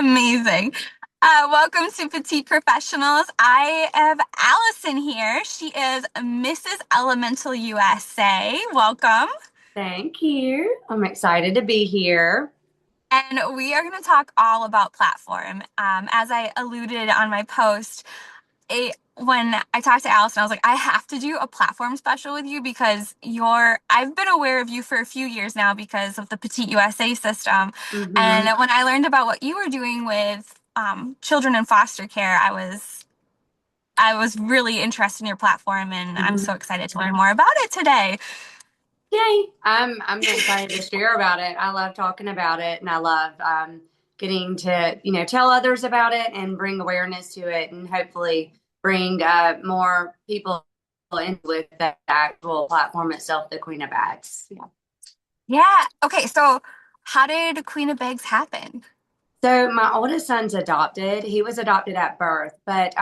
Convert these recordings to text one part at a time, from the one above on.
Amazing. Welcome to Petite Professionals. I have Allison here. She is Mrs. Elemental USA. Welcome. Thank you. I'm excited to be here. And we are going to talk all about platform. As I alluded on my post, when I talked to Allison, I was like, I have to do a platform special with you because I've been aware of you for a few years now because of the Petite USA system. Hmm. And when I learned about what you were doing with children in foster care, I was really interested in your platform, and I'm so Hmm. excited to learn more about it today. Yay. I'm excited to share about it. I love talking about it and I love getting to, tell others about it and bring awareness to it and hopefully bring more people into it, the actual platform itself, the Queen of Bags. Yeah. Yeah. Okay. So, how did Queen of Bags happen? So my oldest son's adopted. He was adopted at birth, but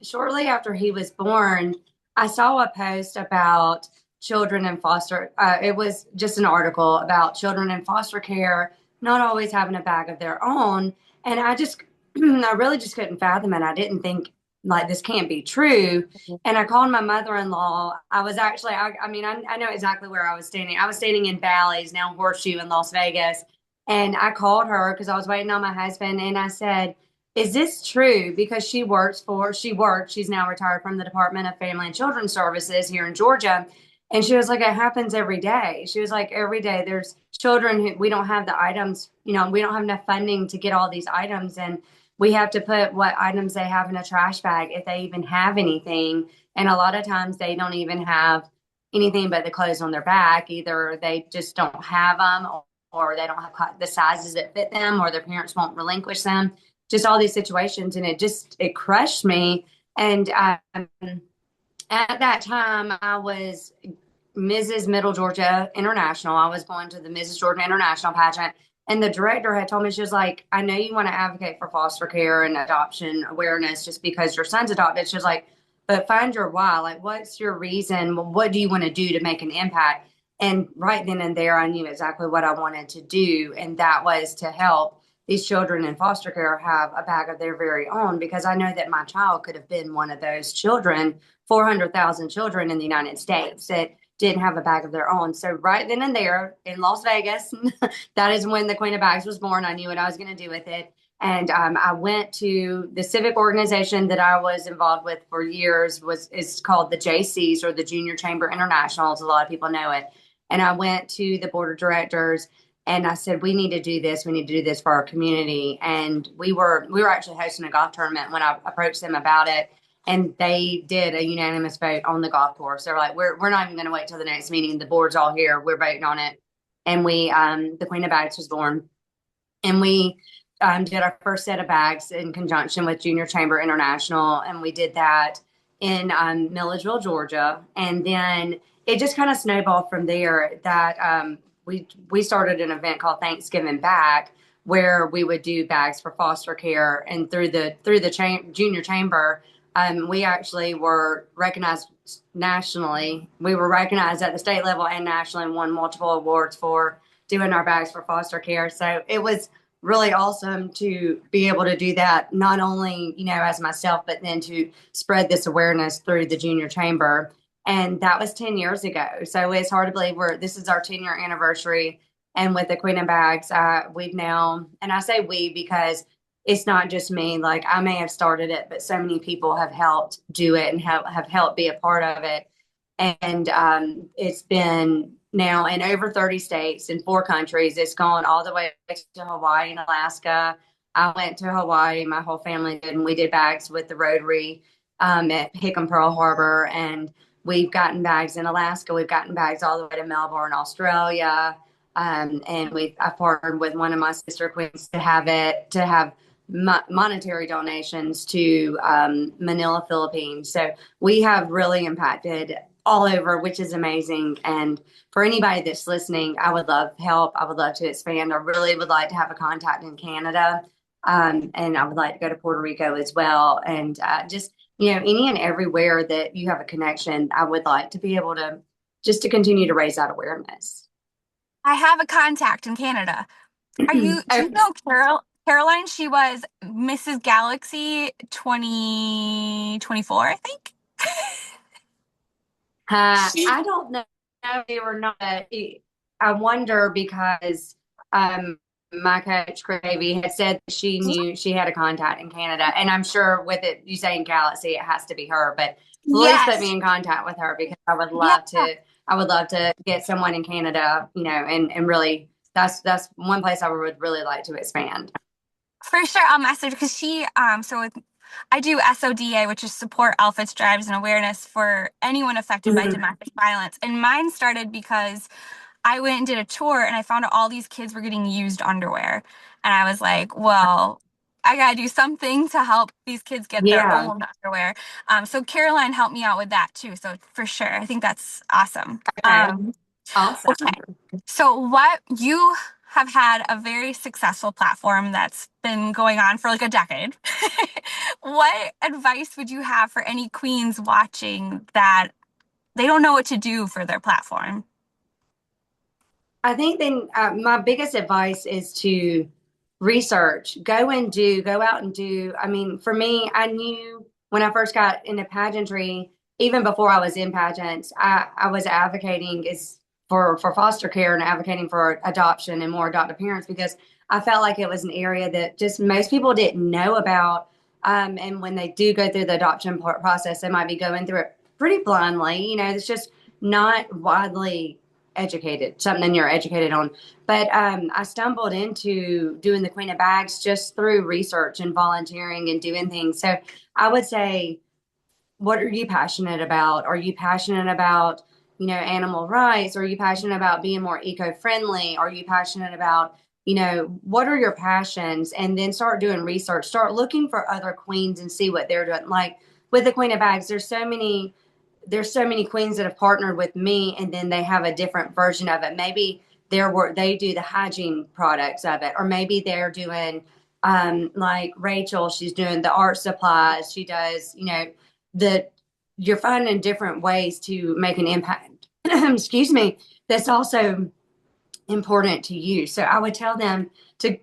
shortly after he was born, I saw a post about children in foster. It was just an article about children in foster care not always having a bag of their own, and I just, I really just couldn't fathom it. I didn't think like this can't be true. And I called my mother-in-law. I was actually, I mean, I know exactly where I was standing. I was standing in Bally's, now Horseshoe in Las Vegas, and I called her because I was waiting on my husband and I said, is this true? Because she's now retired from the Department of Family and Children's Services here in Georgia. And she was like, it happens every day. She was like, every day there's children who we don't have the items, we don't have enough funding to get all these items. And we have to put what items they have in a trash bag if they even have anything. And a lot of times they don't even have anything but the clothes on their back. Either they just don't have them or they don't have the sizes that fit them, or their parents won't relinquish them. Just all these situations, and it crushed me. And at that time, I was Mrs. Middle Georgia International. I was going to the Mrs. Georgia International pageant, and the director had told me, she was like, "I know you want to advocate for foster care and adoption awareness just because your son's adopted." She was like, "But find your why. Like, what's your reason? What do you want to do to make an impact?" And right then and there, I knew exactly what I wanted to do. And that was to help these children in foster care have a bag of their very own, because I know that my child could have been one of those children, 400,000 children in the United States that didn't have a bag of their own. So right then and there in Las Vegas, that is when the Queen of Bags was born. I knew what I was going to do with it. And I went to the civic organization that I was involved with for years. Is called the JCs, or the Junior Chamber Internationals. A lot of people know it. And I went to the board of directors and I said, we need to do this. We need to do this for our community. And we were actually hosting a golf tournament when I approached them about it. And they did a unanimous vote on the golf course. They're like, we're not even going to wait till the next meeting. The board's all here. We're voting on it. And the Queen of Bags was born. And we did our first set of bags in conjunction with Junior Chamber International. And we did that in Milledgeville, Georgia. And then it just kind of snowballed from there that we started an event called Thanksgiving Back, where we would do bags for foster care. And through the Junior Chamber, we actually were recognized nationally. We were recognized at the state level and nationally, and won multiple awards for doing our bags for foster care. So it was really awesome to be able to do that, not only, as myself, but then to spread this awareness through the Junior Chamber. And that was 10 years ago. So it's hard to believe this is our 10-year anniversary. And with the Queen of Bags, we've now, and I say we because it's not just me, like I may have started it, but so many people have helped do it and have helped be a part of it. And it's been now in over 30 states in 4 countries. It's gone all the way to Hawaii and Alaska. I went to Hawaii, my whole family did, and we did bags with the Rotary at Hickam Pearl Harbor. And we've gotten bags in Alaska. We've gotten bags all the way to Melbourne, Australia. And I partnered with one of my sister queens to have monetary donations to Manila, Philippines. So we have really impacted all over, which is amazing. And for anybody that's listening, I would love help. I would love to expand. I really would like to have a contact in Canada. And I would like to go to Puerto Rico as well. And just, any and everywhere that you have a connection, I would like to be able to just to continue to raise that awareness. I have a contact in Canada. Do you Okay. know Carol? Caroline, she was Mrs. Galaxy 2024, I think. She, I don't know if they were not. I wonder because my coach Gravy had said that she knew she had a contact in Canada, and I'm sure with it you saying Galaxy, it has to be her. But please put me yes. in contact with her because I would Yeah, love to. I would love to get someone in Canada, and really that's one place I would really like to expand. for sure. I'll message because so with, I do SODA, which is support outfits, drives, and awareness for anyone affected by Mhm. domestic violence. And mine started because I went and did a tour and I found out all these kids were getting used underwear. And I was like, well, I gotta do something to help these kids get their Yeah. own underwear. So Caroline helped me out with that too. So for sure, I think that's awesome. Okay. Okay. Awesome. So what you have had a very successful platform that's been going on for like a decade. What advice would you have for any queens watching that they don't know what to do for their platform? I think then my biggest advice is to research, go out and do. I mean, for me, I knew when I first got into pageantry, even before I was in pageants, I was advocating is for foster care and advocating for adoption and more adoptive parents because I felt like it was an area that just most people didn't know about. And when they do go through the adoption process, they might be going through it pretty blindly. It's just not widely educated, something you're educated on. But I stumbled into doing the Queen of Bags just through research and volunteering and doing things. So I would say, what are you passionate about? Are you passionate about, animal rights? Are you passionate about being more eco-friendly? Are you passionate about, what are your passions? And then start doing research, start looking for other queens and see what they're doing. Like with the Queen of Bags, there's so many queens that have partnered with me and then they have a different version of it. Maybe they do the hygiene products of it, or maybe they're doing like Rachel, she's doing the art supplies. She does, the you're finding different ways to make an impact. Excuse me. That's also important to you. So I would tell them to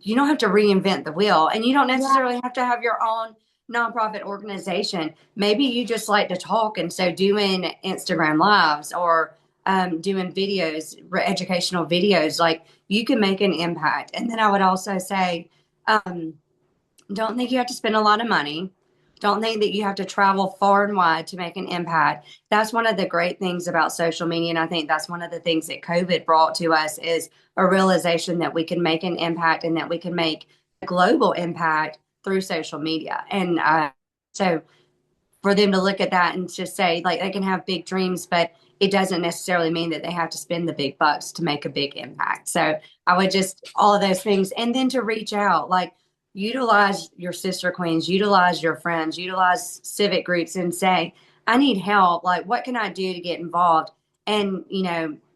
you don't have to reinvent the wheel, and you don't Yeah. necessarily have to have your own nonprofit organization. Maybe you just like to talk, and so doing Instagram lives or doing videos, educational videos, like you can make an impact. And then I would also say, um, don't think you have to spend a lot of money. Don't think that you have to travel far and wide to make an impact. That's one of the great things about social media. And I think that's one of the things that COVID brought to us is a realization that we can make an impact and that we can make a global impact through social media. And so for them to look at that and just say, like, they can have big dreams, but it doesn't necessarily mean that they have to spend the big bucks to make a big impact. So I would just, all of those things. And then to reach out, like, utilize your sister queens, utilize your friends, utilize civic groups and say, I need help. Like, what can I do to get involved? And,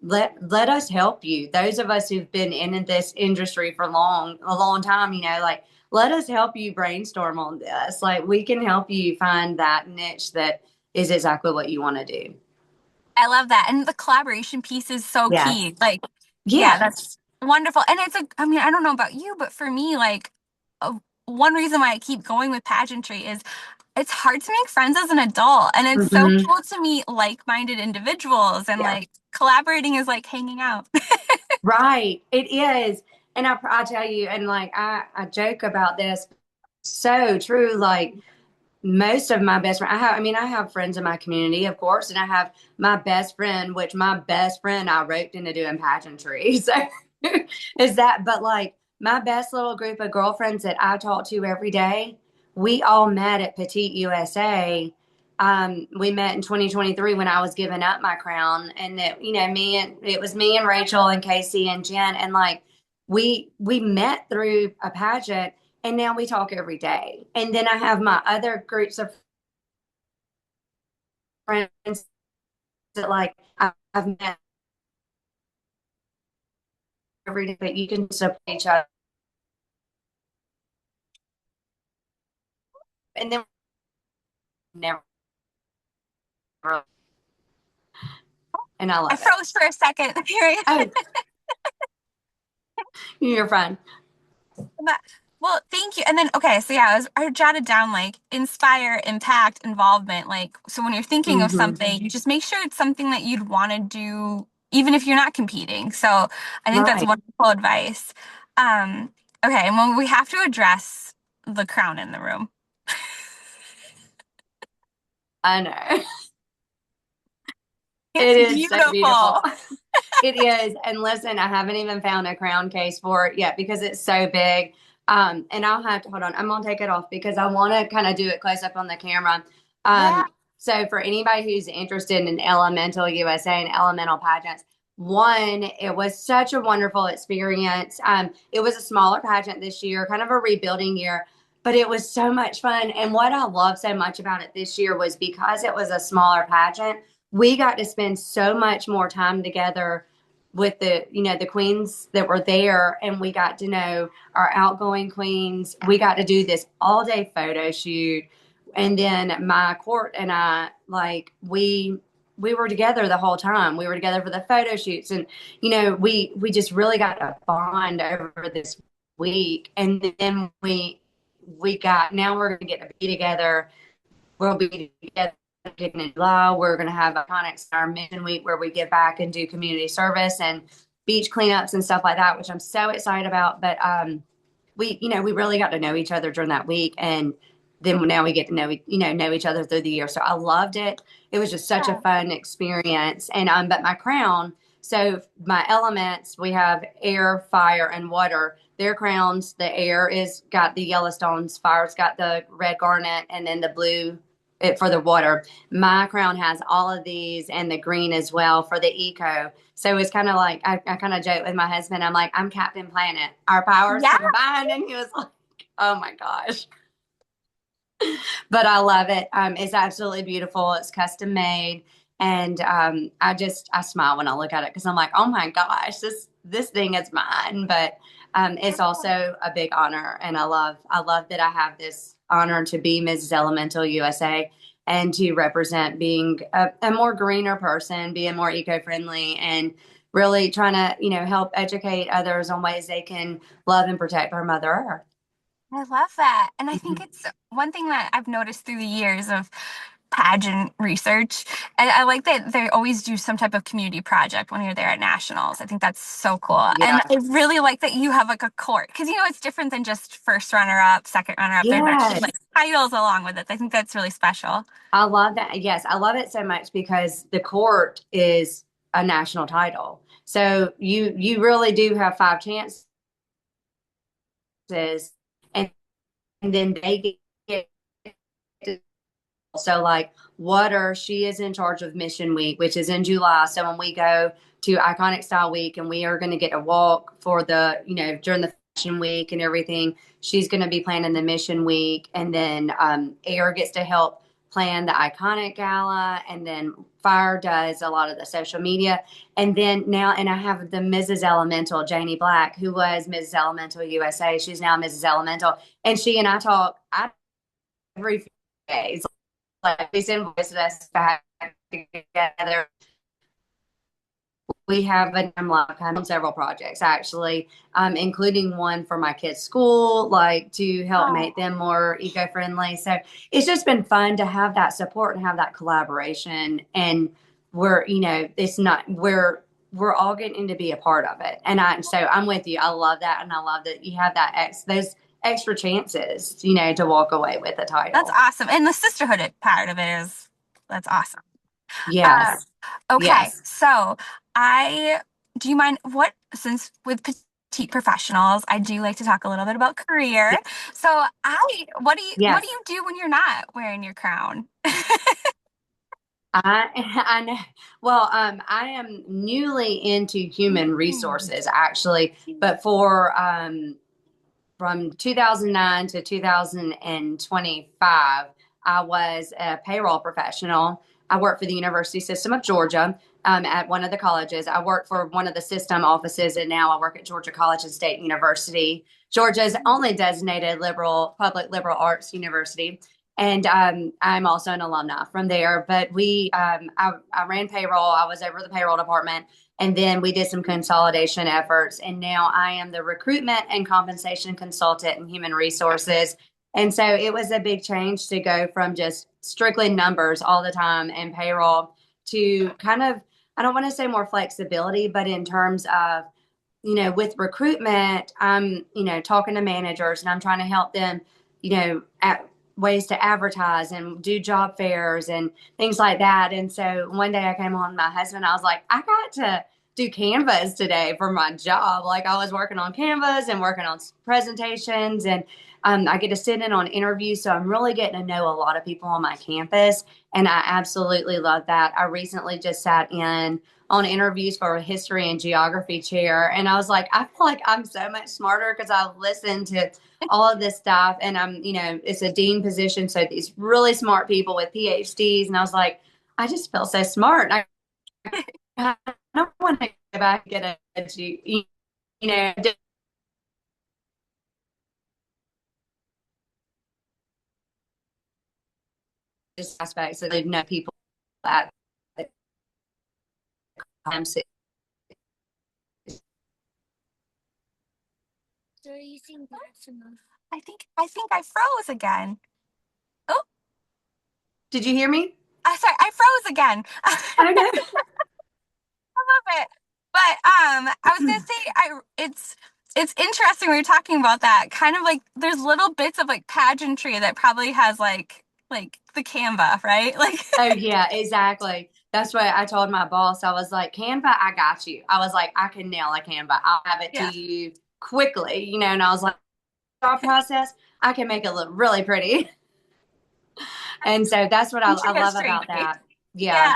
let us help you. Those of us who've been in this industry for a long time, like, let us help you brainstorm on this. Like, we can help you find that niche that is exactly what you want to do. I love that. And the collaboration piece is so Yes. key. Like, yeah, Yes. that's wonderful. And I mean, I don't know about you, but for me, like, one reason why I keep going with pageantry is it's hard to make friends as an adult. And it's so Hmm. cool to meet like-minded individuals and Yeah. like collaborating is like hanging out. Right. It is. And I tell you, and like, I joke about this. So true. Like, most of my best friend, I have friends in my community, of course, and I have my best friend, which my best friend I roped into doing pageantry. So is that, but like my best little group of girlfriends that I talk to every day, we all met at Petite USA. We met in 2023 when I was giving up my crown, and that it was me and Rachel and Casey and Jen, and like we met through a pageant, and now we talk every day. And then I have my other groups of friends that like I've met every day, but you can support each other. And then never, and I I love it. froze for a second. Here I am. Oh, you're fine. But, well, thank you. And then, okay, so yeah, I jotted down like inspire, impact, involvement. Like, so when you're thinking of Hmm. something, you just make sure it's something that you'd want to do, even if you're not competing. So I think that's Right. wonderful advice. Um, okay, and when we have to address the crown in the room. I know. It's It is so beautiful. beautiful. It is. And listen, I haven't even found a crown case for it yet because it's so big. And I'll have to hold on. I'm gonna take it off because I want to kind of do it close up on the camera. Yeah. So for anybody who's interested in Elemental USA and elemental pageants, one, it was such a wonderful experience. It was a smaller pageant this year, kind of a rebuilding year, but it was so much fun. And what I love so much about it this year was because it was a smaller pageant, we got to spend so much more time together with the queens that were there, and we got to know our outgoing queens. We got to do this all day photo shoot, and then my court and I, like, we were together the whole time. We were together for the photo shoots, and we just really got a bond over this week. And then we got, now we're gonna get to be together. We'll be together in July. We're going to have Iconics our Mission Week where we give back and do community service and beach cleanups and stuff like that, which I'm so excited about. But we really got to know each other during that week, and then now we get to know each other through the year. So I loved it. It was just such a Yeah. fun experience. And but my crown. So my elements, we have air, fire, and water. Their crowns, the air is got the Yellowstones, fire's got the red garnet, and then the blue for the water. My crown has all of these and the green as well for the eco. So it's kind of like I kind of joke with my husband. I'm like, I'm Captain Planet. Our powers Yeah. combined, and he was like, "Oh my gosh!" But I love it. It's absolutely beautiful. It's custom made, and I smile when I look at it because I'm like, "Oh my gosh, this thing is mine." But it's also a big honor, and I love that I have this honor to be Mrs. Elemental USA and to represent being a more greener person, being more eco-friendly, and really trying to help educate others on ways they can love and protect our Mother Earth. I love that. And I think Mhm. it's one thing that I've noticed through the years of pageant research. And I like that they always do some type of community project when you're there at nationals. I think that's so cool. And Yeah. I really like that you have like a court because it's different than just first runner up, second runner up. There's actually like Yes. titles along with it. I think that's really special. I love that. Yes, I love it so much because the court is a national title. So you really do have five chances, and, and then they get to, so like Water, she is in charge of Mission Week, which is in July. So when we go to Iconic Style Week and we are going to get a walk for during the Fashion Week and everything, she's going to be planning the Mission Week. And then Air gets to help plan the Iconic Gala. And then Fire does a lot of the social media. And then now, and I have the Mrs. Elemental, Janie Black, who was Mrs. Elemental USA. She's now Mrs. Elemental. And she and I talk every few days. Like these invoices us back together. We have a timeline on several projects actually, including one for my kids' school, like to help Oh, make them more eco-friendly. So it's just been fun to have that support and have that collaboration. And it's not we're all getting to be a part of it. And I'm with you. I love that, and I love that you have those extra chances, to walk away with a that's title. awesome. And the sisterhood part of it is that's awesome. Uh, Yes, okay, yes, so I do you mind what since with petite professionals, I do like to talk a little bit about career. yes, So I what do yes. you do when you're not wearing your crown? I know. Well, I am newly into human Mm. resources actually, but for from 2009 to 2025, I was a payroll professional. I worked for the University System of Georgia at one of the colleges. I worked for one of the system offices, and now I work at Georgia College and State University, Georgia's only designated public liberal arts university. And I'm also an alumni from there. But I ran payroll. I was over the payroll department, and then we did some consolidation efforts. And now I am the recruitment and compensation consultant in human resources. And so it was a big change to go from just strictly numbers all the time and payroll to kind of, I don't want to say more flexibility, but in terms of, with recruitment, I'm, talking to managers and I'm trying to help them, at ways to advertise and do job fairs and things like that. And so one day I came home with my husband, I was like, I got to do Canvas today for my job. Like I was working on Canvas and working on presentations, and I get to sit in on interviews. So I'm really getting to know a lot of people on my campus. And I absolutely love that. I recently just sat in on interviews for a history and geography chair. And I was like, I feel like I'm so much smarter because I've listened to all of this stuff. And it's a dean position. So these really smart people with PhDs. And I was like, I just feel so smart. I don't want to go back and get just aspects that they know people at the time. I think I froze again. Oh, Did you hear me? sorry, I froze again. Okay. Love it. But I was gonna say it's interesting when you're talking about that. Kind of like there's little bits of like pageantry that probably has like the Canva, right? Like Oh yeah, exactly. That's what I told my boss. I was like, Canva, I got you. I was like, I can nail a Canva. I'll have it to yeah, you quickly, and I was like, thought process, I can make it look really pretty. And so that's what I ancient love history about night. that. Yeah. Yeah,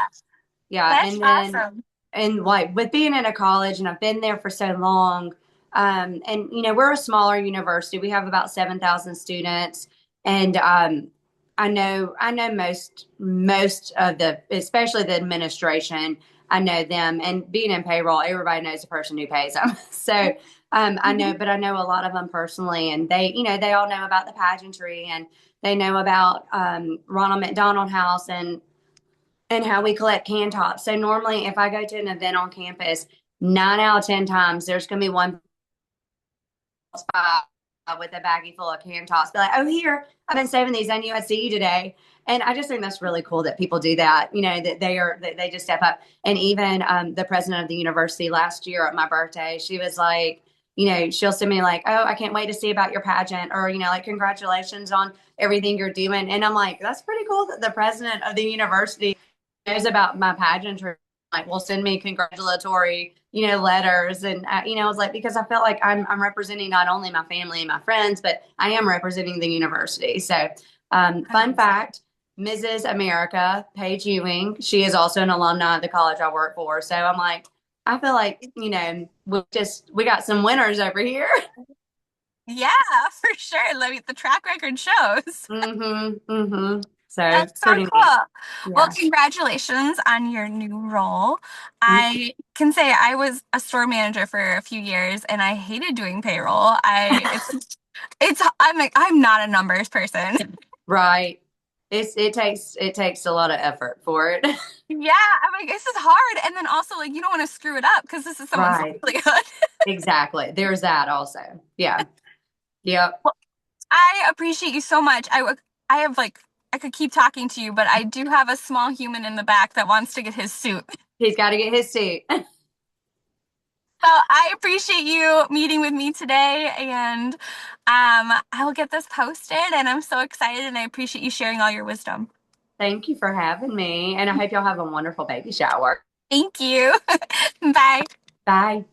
Yeah. that's And then, awesome. and like with being in a college and I've been there for so long, and we're a smaller university. We have about 7,000 students. And I know most of the, especially the administration, I know them. And being in payroll, everybody knows the person who pays them. So but I know a lot of them personally, and they all know about the pageantry, and they know about Ronald McDonald House and how we collect can tops. So normally, if I go to an event on campus, 9 out of 10 times there's going to be one spot with a baggie full of can tops. Be like, oh, here, I've been saving these. I knew I'd see you today. And I just think that's really cool that people do that. That they just step up. And even the president of the university last year at my birthday, she was like, she'll send me like, oh, I can't wait to see about your pageant, or like, congratulations on everything you're doing. And I'm like, that's pretty cool that the president of the university knows about my pageantry, like will send me congratulatory, letters. And I was like, because I felt like I'm representing not only my family and my friends, but I am representing the university. So fun fact, Mrs. America, Paige Ewing, she is also an alumni of the college I work for. So I'm like, I feel like, we got some winners over here. Yeah, for sure. Let me, the track record shows. So That's so pretty neat. cool. Well, Yeah. congratulations on your new role. I can say I was a store manager for a few years and I hated doing payroll. I'm like I'm not a numbers person. Right. It takes a lot of effort for it. Yeah, I'm like this is hard and then also like you don't want to screw it up because this is someone's Right. livelihood. Exactly. There's that also. Yeah. Yep. Well, I appreciate you so much. I have like I could keep talking to you, but I do have a small human in the back that wants to get his suit. He's got to get his seat. So I appreciate you meeting with me today, and I will get this posted, and I'm so excited, and I appreciate you sharing all your wisdom. Thank you for having me. And I hope y'all have a wonderful baby shower. Thank you. Bye. Bye.